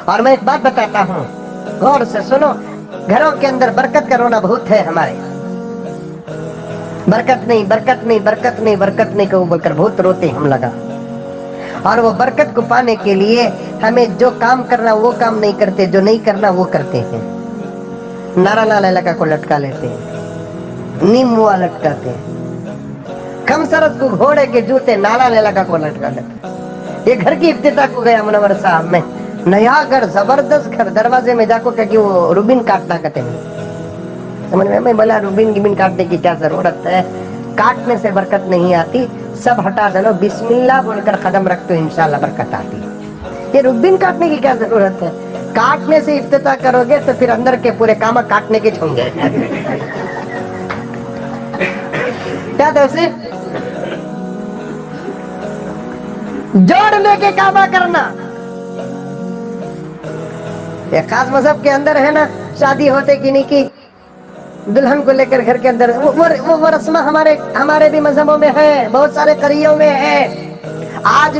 اور میں ایک बात बताता हूँ, गौर से सुनो, घरों के अंदर बरकत का रोना बहुत है हमारे, बरकत नहीं बरकत नहीं बरकत नहीं बरकत नहीं को बोलकर बहुत रोते हम लगा। और वो बरकत को पाने के लिए हमें जो काम करना वो काम नहीं करते, जो नहीं करना वो करते हैं। नारा लाल इलाका को लटका लेते हैं, नीम मुआ लटकाते हैं, खमसरत को घोड़े के जूते नाला इलाका को लटका लेते हैं। ये घर की इफ्तिताह को गया मुनव्वर साहब में, नया घर, जबरदस्त घर, दरवाजे में जाको कि वो रूबिन काटना कहते हैं। समझ में? मैं बोला रूबिन गिबिन काटने की क्या जरूरत है, काटने से बरकत नहीं आती, सब हटा दो, बिस्मिल्लाह बोलकर कदम रख तो इंशाल्लाह बरकत आती है। ये रूबिन काटने की क्या जरूरत है, काटने से इफ्तिताह करोगे तो फिर अंदर के पूरे काम काटने के होंगे। क्या दोस्त, जोड़ने के कामा करना, ये खास मजहब के अंदर है ना, शादी होते की नहीं की, दुल्हन को लेकर घर के अंदर वो रस्म हमारे भी मजहबों में है, बहुत सारे करियों में है। आज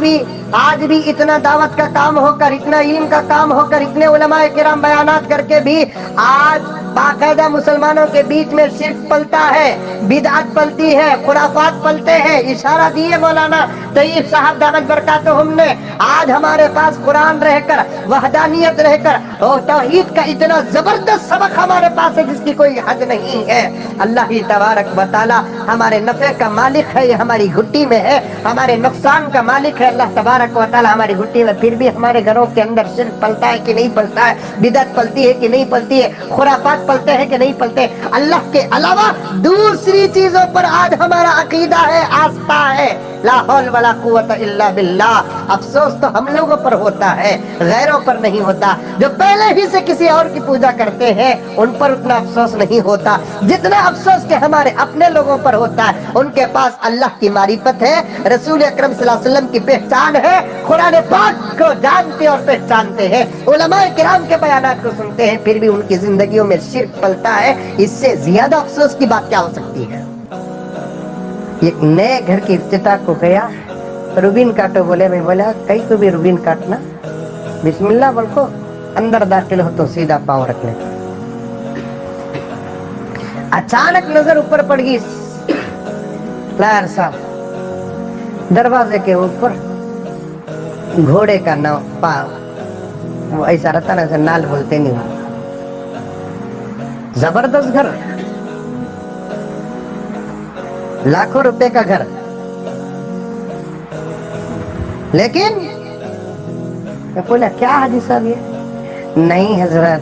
भी इतना दावत का काम होकर, इतना इल्म का काम होकर, इतने उलमाए किराम बयानात करके भी आज बाकायदा मुसलमानों के बीच में शिर्क पलता है, बिदअत पलती है, खुराफात पलते हैं। इशारा दिए मौलाना तैयब साहब दामत बरकातुहुम ने, आज हमारे पास कुरान रहकर, वहदानियत रहकर और तौहीद का इतना जबरदस्त सबक हमारे पास है जिसकी कोई हद नहीं है। अल्लाह ही तबारक व तआला हमारे नफे का मालिक है, ये हमारी घुट्टी में है, हमारे नुकसान का मालिक है अल्लाह तबारक व तआला हमारी घुट्टी में। फिर भी हमारे घरों के अंदर शिर्क पलता है कि नहीं पलता है, बिदअत पलती है कि नहीं पलती है, खुराफात पलते हैं कि नहीं पलते। अल्लाह के अलावा दूसरी चीजों पर आज हमारा अकीदा है, आस्था है, ला हौल वला कुव्वत इल्ला बिल्लाह। अफसोस तो हम लोगों पर होता है, गैरों पर नहीं होता। जो पहले ही से किसी और की पूजा करते हैं उन पर उतना अफसोस नहीं होता जितना अफसोस के हमारे अपने लोगों पर होता है। उनके पास अल्लाह की मारिफत है, रसूल अकरम सल्लल्लाहु अलैहि वसल्लम की पहचान है, कुरान पाक को जानते और पहचानते हैं, उलमाए किराम के बयानात को सुनते हैं, फिर भी उनकी जिंदगियों में शिर्क पलता है। इससे ज्यादा अफसोस की बात क्या हो सकती है। एक नए घर की इफ्तिताह को गया, रूबिन काटो बोले, मैं बोला कहीं तो भी रूबिन काटना, बिस्मिल्लाह बोल को अंदर दाखिल हो तो सीधा पांव रखने। अचानक नजर ऊपर पड़ गई, लायर साहब दरवाजे के ऊपर घोड़े का नाव पाव, वो ऐसा रहता ना, नाल बोलते नहीं, जबरदस्त घर, लाखों रुपए का घर। लेकिन मैं बोला क्या हाजी साहब ये, नहीं हजरत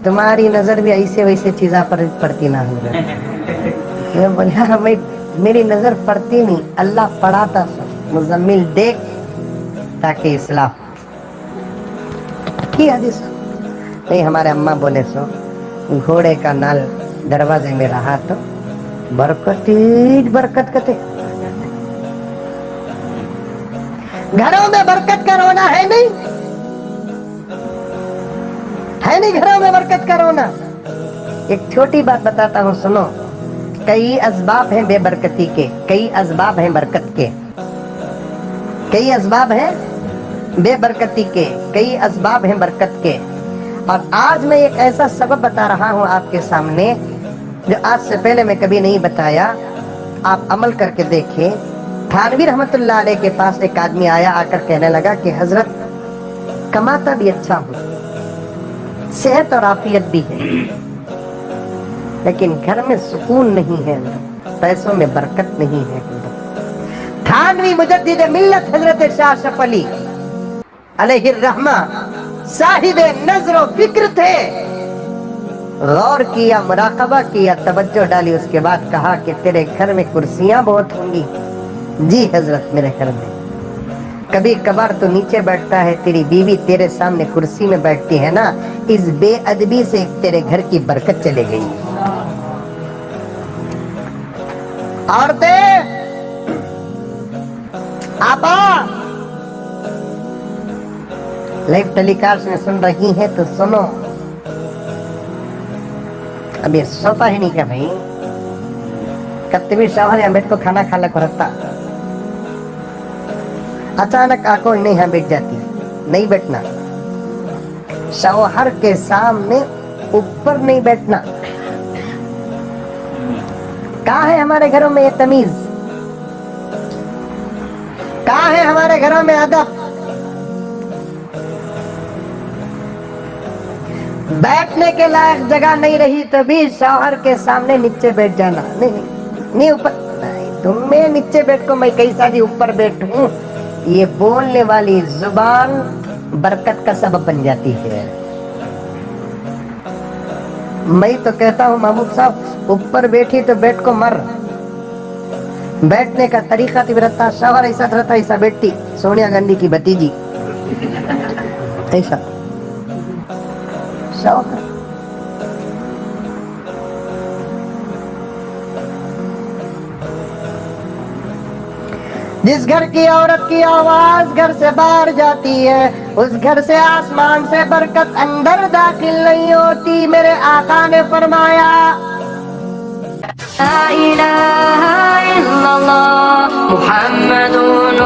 तुम्हारी नजर भी ऐसे वैसे चीजा पर पड़ती ना हजरत। मैं बोला भाई मेरी नजर पड़ती नहीं, अल्लाह पढ़ाता सब, मुजम्मिल देख ताकि इस्लाह की। हाजी साहब नहीं, हमारे अम्मा बोले सो घोड़े का नाल दरवाजे में रहा तो बरकत ही बरकत कते। घरों में बरकत का रोना है नहीं, है नहीं घरों में बरकत का रोना। एक छोटी बात बताता हूँ सुनो, कई असबाब हैं बेबरकती के, कई असबाब हैं बरकत के, कई असबाब हैं बेबरकती के, कई असबाब हैं बरकत के। और आज मैं एक ऐसा सबब बता रहा हूँ आपके सामने जो आज से पहले मैं कभी नहीं बताया, आप अमल करके देखें। थानवी रहमतुल्लाह अलैह के पास एक आदमी आया, आकर कहने लगा कि हजरत कमाता भी अच्छा हूँ, सेहत और आफियत भी है, लेकिन घर में सुकून नहीं है, पैसों में बरकत नहीं है। थानवी मुजद्दिद मिल्लत हजरत शाह अशरफ अली अलैहि रहमा साहिबे नज़र व फिक्र थे। गौर किया, मुराकबा किया, तवज्जो डाली, उसके बाद कहा कि तेरे घर में कुर्सियां बहुत होंगी। जी हजरत मेरे घर में कभी कभार तो नीचे बैठता है, तेरी बीवी तेरे सामने कुर्सी में बैठती है ना, इस बेअदबी से तेरे घर की बरकत चले गई। औरतें आपा लाइव टेलीकास्ट में सुन रही हैं तो सुनो, अब ये सोता ही नहीं क्या भाई, कत्ते भी शावर या बैठ को खाना खा लग रहता, अचानक आंखों नहीं यहाँ बैठ जाती, नहीं बैठना। शौहर के सामने ऊपर नहीं बैठना। कहाँ है हमारे घरों में ये तमीज? कहाँ है हमारे घरों में अदब? बैठने के लायक जगह नहीं रही तो भी शौहर के सामने नीचे बैठ जाना। नहीं ऊपर नहीं, तुम्हें नीचे बैठ को मैं कैसा जी ऊपर बैठूं? ये बोलने वाली जुबान बरकत का सबब बन जाती है। मैं तो कहता हूँ महबूब साहब, ऊपर बैठी तो बैठ को मर। बैठने का तरीका तीव्रता, शौहर ऐसा रहता ऐसा बैठती, सोनिया गांधी की भतीजी ऐसा शौहर। जिस घर की औरत की आवाज घर से बाहर जाती है, उस घर से आसमान से बरकत अंदर दाखिल नहीं होती। मेरे आका ने फरमाया, ला इलाहा इल्लल्लाह मुहम्मदुर